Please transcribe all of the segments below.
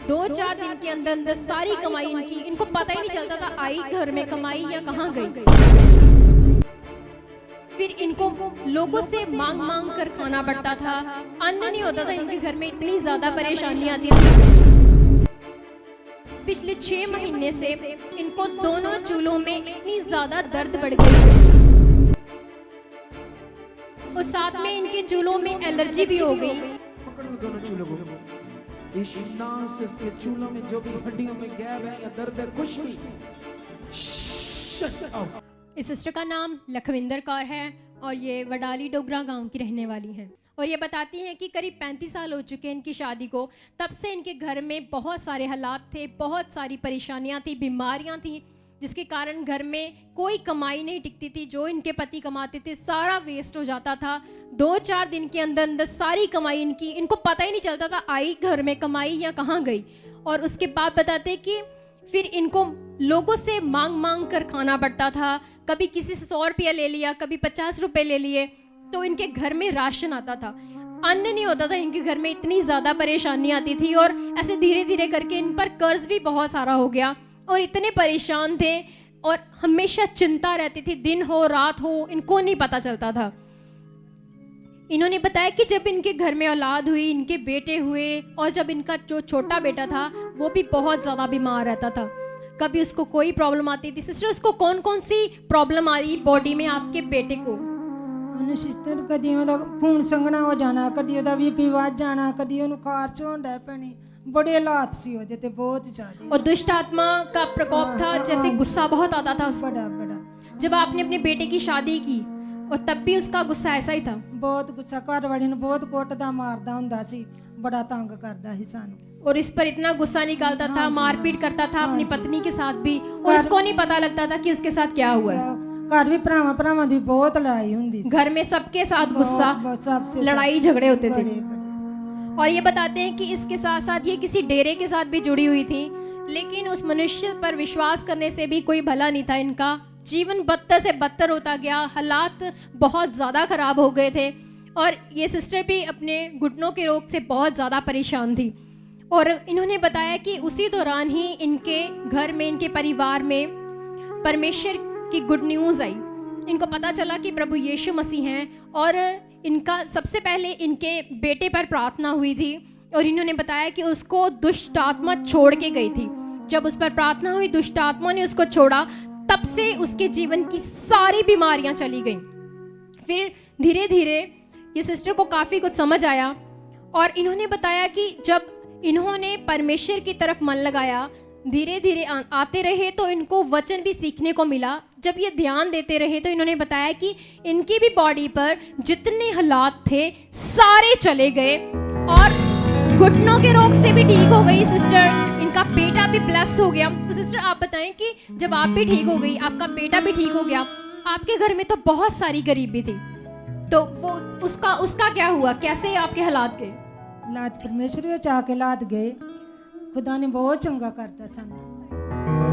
2-4 दिन के अंदर अंदर सारी कमाई इनको पता ही नहीं चलता था आई घर में कमाई या कहाँ गई। फिर इनको लोगों से मांग मांग कर खाना पड़ता था, अन्न नहीं होता था इनके घर में, इतनी ज्यादा परेशानी आती थी। पिछले 6 महीने से इनको दोनों चूल्हों में इतनी ज्यादा दर्द बढ़ गई और साथ में इनके चूल्हों में एलर्जी भी हो गई। पकड़ लो दोनों चूल्हों को। इस नार्सिस के चूल्हों में जो भी हड्डियों में गैप है या दर्द है कुछ भी इस सिस्टर का नाम लखविंदर कौर है और ये वडाली डोगरा गांव की रहने वाली हैं और ये बताती हैं कि करीब 35 साल हो चुके हैं इनकी शादी को। तब से इनके घर में बहुत सारे हालात थे, बहुत सारी परेशानियां थी, बीमारियां थी, जिसके कारण घर में कोई कमाई नहीं टिकती थी। जो इनके पति कमाते थे सारा वेस्ट हो जाता था। 2-4 दिन के अंदर अंदर सारी कमाई इनको पता ही नहीं चलता था आई घर में कमाई या कहाँ गई। और उसके बाद बताते कि फिर इनको लोगों से मांग मांग कर खाना पड़ता था। कभी किसी से 100 रुपया ले लिया, कभी 50 रुपए ले लिए, तो इनके घर में राशन आता था, अन्न नहीं होता था इनके घर में, इतनी ज्यादा परेशानी आती थी। और ऐसे धीरे धीरे करके इन पर कर्ज भी बहुत सारा हो गया और इतने परेशान थे और हमेशा चिंता रहती थी, दिन हो रात हो इनको नहीं पता चलता था। इन्होंने बताया कि जब इनके घर में औलाद हुई, इनके बेटे हुए और जब इनका जो छोटा बेटा था वो भी बहुत ज्यादा बीमार रहता था, कभी उसको कोई प्रॉब्लम आती थी। सिस्टर, उसको कौन कौन सी प्रॉब्लम आ रही बॉडी में आपके बेटे को? सिस्टर कदी ਉਹਦਾ खून संघना हो जाना, कदी ਉਹਦਾ बीपी ਵੱਧ जाना, कदी ਉਹਨੂੰ ਖਾਰਚ ਹੋਣ ਪੈਣੀ, बड़े हालात सी ਉਹਦੇ ਤੇ बहुत ज्यादा। और दुष्ट आत्मा का प्रकोप था, जैसे गुस्सा बहुत आता था उसको। बड़ा बड़ा। जब आपने अपने बेटे की शादी की और तब भी उसका गुस्सा ऐसा ही था? बहुत गुस्सा, घर वाली ਨੂੰ बहुत ਕੁੱਟਦਾ मारदा ਹੁੰਦਾ ਸੀ, बड़ा तंग करदा ਸੀ ਸਾਨੂੰ। और इस पर इतना गुस्सा निकालता था, मारपीट करता था अपनी पत्नी के साथ भी, और उसको नहीं पता लगता था कि उसके साथ क्या हुआ है। घर भी भरावां भरावां दी बहुत लड़ाई हुंदी सी, घर में सबके साथ गुस्सा, लड़ाई झगड़े होते थे। और ये बताते हैं कि इसके साथ साथ ये किसी डेरे के साथ भी जुड़ी हुई थी, लेकिन उस मनुष्य पर विश्वास करने से भी कोई भला नहीं था। इनका जीवन बदतर से बदतर होता गया, हालात बहुत ज़्यादा खराब हो गए थे और ये सिस्टर भी अपने घुटनों के रोग से बहुत ज़्यादा परेशान थी। और इन्होंने बताया कि उसी दौरान ही इनके घर में, इनके परिवार में परमेश्वर की गुड न्यूज़ आई। इनको पता चला कि प्रभु यीशु मसीह हैं और इनका सबसे पहले इनके बेटे पर प्रार्थना हुई थी और इन्होंने बताया कि उसको दुष्ट आत्मा छोड़ के गई थी। जब उस पर प्रार्थना हुई, दुष्ट आत्मा ने उसको छोड़ा, तब से उसके जीवन की सारी बीमारियां चली गईं। फिर धीरे धीरे ये सिस्टर को काफ़ी कुछ समझ आया और इन्होंने बताया कि जब इन्होंने परमेश्वर की तरफ मन लगाया, धीरे धीरे आते रहे तो इनको वचन भी सीखने को मिला। जब ये ध्यान देते रहे तो इन्होंने बताया कि इनकी भी बॉडी पर जितने हालात थे सारे चले गए और घुटनों के रोग से भी ठीक हो गई सिस्टर। इनका बेटा भी ब्लेस हो गया। तो सिस्टर आप बताएं कि जब आप भी ठीक हो गई, आपका बेटा भी ठीक हो गया, आपके घर में तो बहुत सारी गरीबी थी, तो वो उसका क्या हुआ, कैसे आपके हालात गए? हालात परमेश्वर ਵਿੱਚ ਆ ਕੇ लाद गए। खुदा ने बहुत चंगा करता सानू,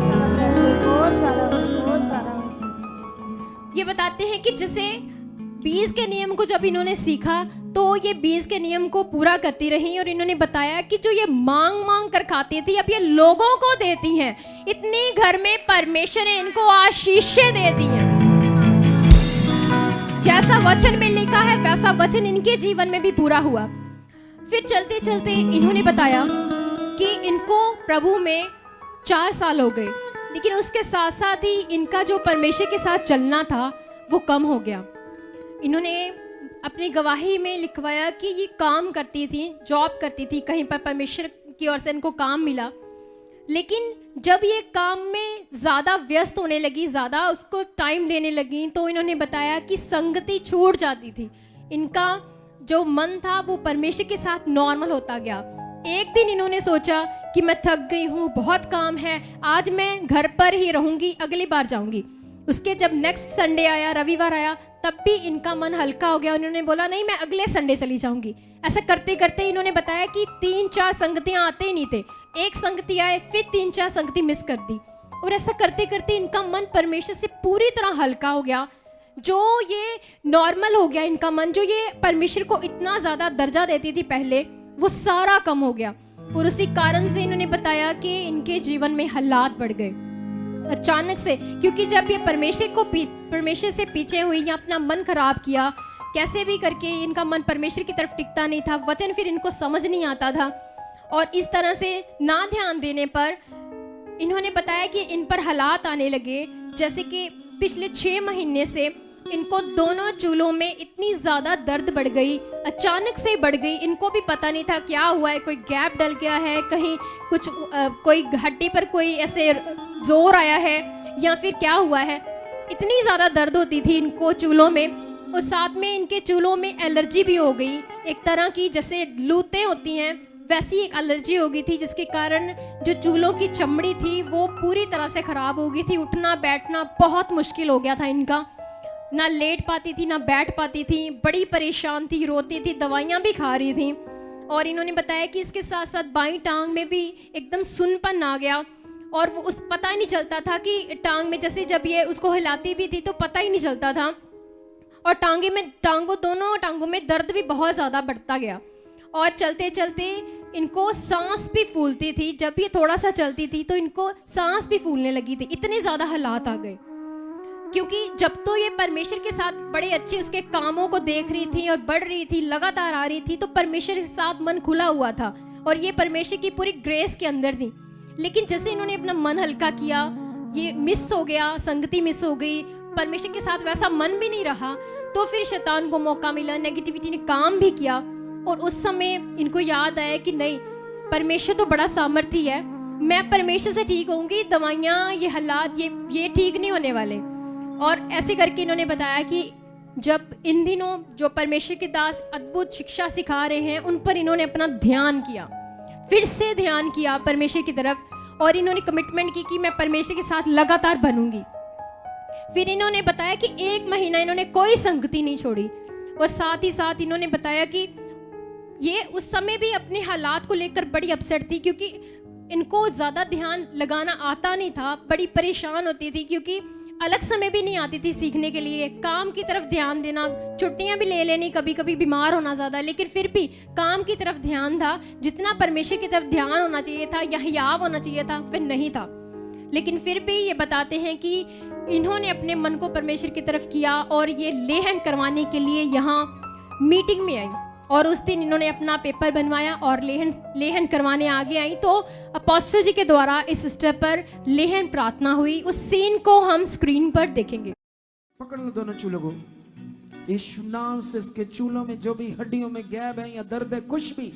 सारा ब्लेस हो, बहुत सारा ब्लेस हो। ये बताते हैं कि जैसे 20 के नियम को जब इन्होंने सीखा तो ये 20 के नियम को पूरा करती रही और इन्होंने बताया कि जो ये मांग मांग कर खाती थी अब ये लोगों को देती हैं। इतनी घर में परमेश्वर ने इनको आशीषें दे दी हैं। जैसा वचन में लिखा है वैसा वचन इनके जीवन में भी पूरा हुआ। फिर चलते चलते इन्होंने बताया कि इनको प्रभु में 4 साल हो गए, लेकिन उसके साथ साथ ही इनका जो परमेश्वर के साथ चलना था वो कम हो गया। इन्होंने अपनी गवाही में लिखवाया कि ये काम करती थी, जॉब करती थी, कहीं पर परमेश्वर की ओर से इनको काम मिला, लेकिन जब ये काम में ज़्यादा व्यस्त होने लगी, ज़्यादा उसको टाइम देने लगी, तो इन्होंने बताया कि संगति छूट जाती थी। इनका जो मन था वो परमेश्वर के साथ नॉर्मल होता गया। एक दिन इन्होंने सोचा कि मैं थक गई हूँ, बहुत काम है, आज मैं घर पर ही रहूँगी, अगली बार जाऊँगी। उसके जब नेक्स्ट संडे आया, रविवार आया, तब भी इनका मन हल्का हो गया। उन्होंने बोला नहीं मैं अगले संडे चली जाऊँगी। ऐसा करते करते इन्होंने बताया कि 3-4 संगतियाँ आते ही नहीं थे, एक संगति आए फिर 3-4 संगति मिस कर दी और ऐसा करते करते इनका मन परमेश्वर से पूरी तरह हल्का हो गया। जो ये नॉर्मल हो गया इनका मन, जो ये परमेश्वर को इतना ज़्यादा दर्जा देती थी पहले, वो सारा कम हो गया। और उसी कारण से इन्होंने बताया कि इनके जीवन में हालात बढ़ गए अचानक से, क्योंकि जब ये परमेश्वर से पीछे हुई या अपना मन खराब किया, कैसे भी करके इनका मन परमेश्वर की तरफ टिकता नहीं था, वचन फिर इनको समझ नहीं आता था, और इस तरह से ना ध्यान देने पर इन्होंने बताया कि इन पर हालात आने लगे, जैसे कि पिछले 6 महीने से इनको दोनों चूल्हों में इतनी ज़्यादा दर्द बढ़ गई, अचानक से बढ़ गई। इनको भी पता नहीं था क्या हुआ है, कोई गैप डल गया है, कहीं कुछ कोई हड्डी पर कोई ऐसे जोर आया है या फिर क्या हुआ है। इतनी ज़्यादा दर्द होती थी इनको चूल्हों में, और साथ में इनके चूल्हों में एलर्जी भी हो गई, एक तरह की जैसे लूतें होती हैं वैसी एक एलर्जी हो गई थी, जिसके कारण जो चूल्हों की चमड़ी थी वो पूरी तरह से ख़राब हो गई थी। उठना बैठना बहुत मुश्किल हो गया था इनका, ना लेट पाती थी ना बैठ पाती थी, बड़ी परेशान थी, रोती थी, दवाइयाँ भी खा रही थी। और इन्होंने बताया कि इसके साथ साथ बाईं टांग में भी एकदम सुनपन आ गया, और वो उस पता ही नहीं चलता था कि टांग में, जैसे जब ये उसको हिलाती भी थी तो पता ही नहीं चलता था, और दोनों टांगों में दर्द भी बहुत ज़्यादा बढ़ता गया। और चलते चलते इनको सांस भी फूलती थी, जब ये थोड़ा सा चलती थी तो इनको सांस भी फूलने लगी थी, इतने ज़्यादा हालात आ गए। क्योंकि जब तो ये परमेश्वर के साथ बड़े अच्छे उसके कामों को देख रही थी और बढ़ रही थी, लगातार आ रही थी, तो परमेश्वर के साथ मन खुला हुआ था और ये परमेश्वर की पूरी ग्रेस के अंदर थी। लेकिन जैसे इन्होंने अपना मन हल्का किया, ये मिस हो गया, संगति मिस हो गई, परमेश्वर के साथ वैसा मन भी नहीं रहा, तो फिर शैतान को मौका मिला, नेगेटिविटी ने काम भी किया। और उस समय इनको याद आया कि नहीं, परमेश्वर तो बड़ा सामर्थी है, मैं परमेश्वर से ठीक होंगी, दवाइयाँ, ये हालात, ये ठीक नहीं होने वाले। और ऐसे करके इन्होंने बताया कि जब इन दिनों जो परमेश्वर के दास अद्भुत शिक्षा सिखा रहे हैं, उन पर इन्होंने अपना ध्यान किया, फिर से ध्यान किया परमेश्वर की तरफ, और इन्होंने कमिटमेंट की कि मैं परमेश्वर के साथ लगातार बनूंगी। फिर इन्होंने बताया कि 1 महीना इन्होंने कोई संगति नहीं छोड़ी, और साथ ही साथ इन्होंने बताया कि ये उस समय भी अपने हालात को लेकर बड़ी अपसेट थी, क्योंकि इनको ज़्यादा ध्यान लगाना आता नहीं था, बड़ी परेशान होती थी, क्योंकि अलग समय भी नहीं आती थी सीखने के लिए, काम की तरफ ध्यान देना, छुट्टियां भी ले लेनी, कभी कभी बीमार होना ज़्यादा, लेकिन फिर भी काम की तरफ ध्यान था, जितना परमेश्वर की तरफ ध्यान होना चाहिए था या हियाव होना चाहिए था वह नहीं था। लेकिन फिर भी ये बताते हैं कि इन्होंने अपने मन को परमेश्वर की तरफ किया और ये लेहन करवाने के लिए यहाँ मीटिंग में आई, और उस दिन इन्होंने अपना पेपर बनवाया और लेहन करवाने आगे आई। तो अपोस्टल जी के द्वारा इस सिस्टर पर लेहन प्रार्थना हुई। उस सीन को हम स्क्रीन पर देखेंगे। पकड़ लो दोनों चूल्हों को। यीशु नाम से इसके चूल्हों में जो भी हड्डियों में गैप है या दर्द है, कुछ भी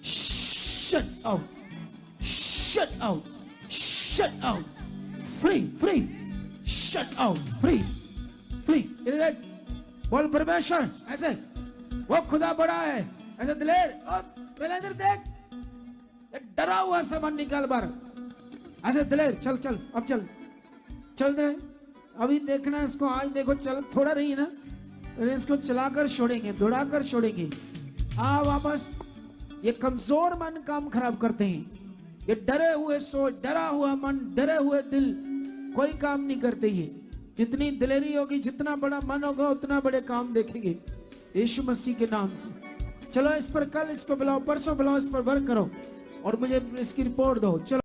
shut out, shut out, shut out, free free, shut out, free free. इधर देख, बोल परमेश्वर, ऐसे वो खुदा बड़ा है, ऐसे दिलेर, और पहले इधर देख, डरा हुआ सामान निकाल बाहर, ऐसे दिलेर, चल चल, अब चल चल दे, अभी देखना इसको, आज देखो चल थोड़ा रही ना, इसको चलाकर छोड़ेंगे, दौड़ाकर छोड़ेंगे। आ वापस। ये कमजोर मन काम खराब करते हैं, ये डरे हुए सोच, डरा हुआ मन, डरे हुए दिल कोई काम नहीं करते। ये जितनी दिलेरी होगी, जितना बड़ा मन होगा, उतना बड़े काम देखेंगे यीशु मसीह के नाम से। चलो इस पर कल इसको बुलाओ, परसों बुलाओ, इस पर वर्क करो और मुझे इसकी रिपोर्ट दो। चलो।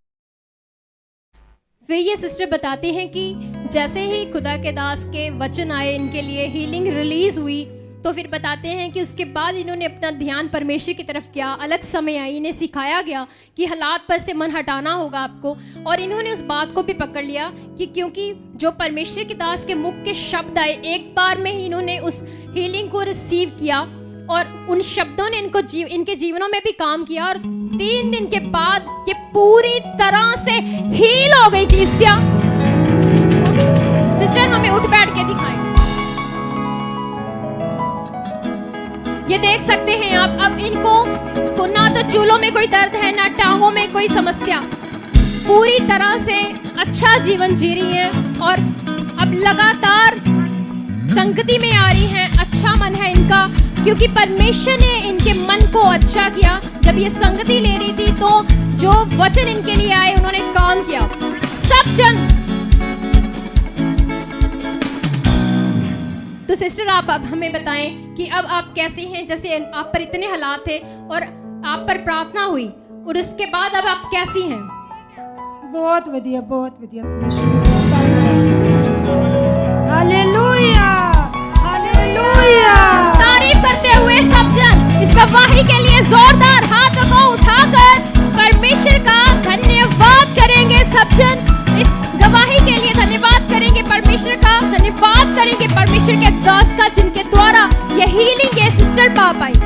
फिर ये सिस्टर बताते हैं कि जैसे ही खुदा के दास के वचन आए, इनके लिए हीलिंग रिलीज हुई, तो फिर बताते हैं कि उसके बाद इन्होंने अपना ध्यान परमेश्वर की तरफ किया। अलग समय आई, इन्हें सिखाया गया कि हालात पर से मन हटाना होगा आपको, और इन्होंने उस बात को भी पकड़ लिया कि क्योंकि जो परमेश्वर के दास के मुख के शब्द आए, एक बार में ही इन्होंने उस हीलिंग को रिसीव किया, और उन शब्दों ने इनके जीवनों में भी काम किया, और 3 दिन के बाद ये पूरी तरह से हील हो गई थी। सिस्टर हमें उठ बैठ के दिखाएं। ये देख सकते हैं आप, अब इनको ना तो चूल्हों में कोई दर्द है, ना टांगों में कोई समस्या, पूरी तरह से अच्छा जीवन जी रही हैं, और अब लगातार संगति में आ रही हैं। अच्छा मन है इनका, क्योंकि परमेश्वर ने इनके मन को अच्छा किया। जब ये संगति ले रही थी तो जो वचन इनके लिए आए, उन्होंने काम किया। सब जन तो सिस्टर आप अब हमें बताएं कि अब आप कैसी हैं। जैसे आप पर इतने हालात थे और आप पर प्रार्थना हुई, और उसके बाद अब आप कैसी हैं? बहुत वधिया हालेलुया हालेलुया। तारीफ करते हुए सब जन इस गवाही के लिए जोरदार हाथों को उठाकर परमेश्वर का धन्यवाद करेंगे। सब जन इस गवाही के लिए धन्यवाद करेंगे परमेश्वर का, धन्यवाद करेंगे परमेश्वर के दास का जिनके द्वारा ये हीलिंग के सिस्टर पा पाई।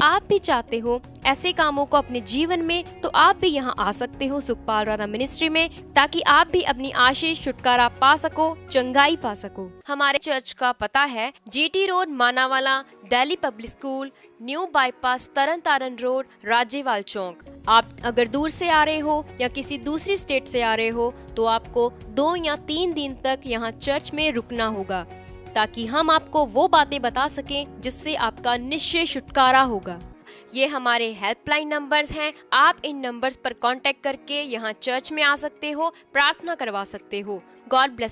आप भी चाहते हो ऐसे कामों को अपने जीवन में, तो आप भी यहाँ आ सकते हो सुखपाल राणा मिनिस्ट्री में, ताकि आप भी अपनी आशीष छुटकारा पा सको, चंगाई पा सको। हमारे चर्च का पता है GT road Manawala, Delhi public school, new bypass, Tarn Taran road, Rajewal Chowk. आप अगर दूर से आ रहे हो या किसी दूसरी स्टेट से आ रहे हो तो आपको 2 या 3 दिन तक यहाँ चर्च में रुकना होगा, ताकि हम आपको वो बातें बता सकें जिससे आपका निश्चय छुटकारा होगा। ये हमारे हेल्पलाइन नंबर्स हैं। आप इन नंबर्स पर कांटेक्ट करके यहाँ चर्च में आ सकते हो, प्रार्थना करवा सकते हो। God bless.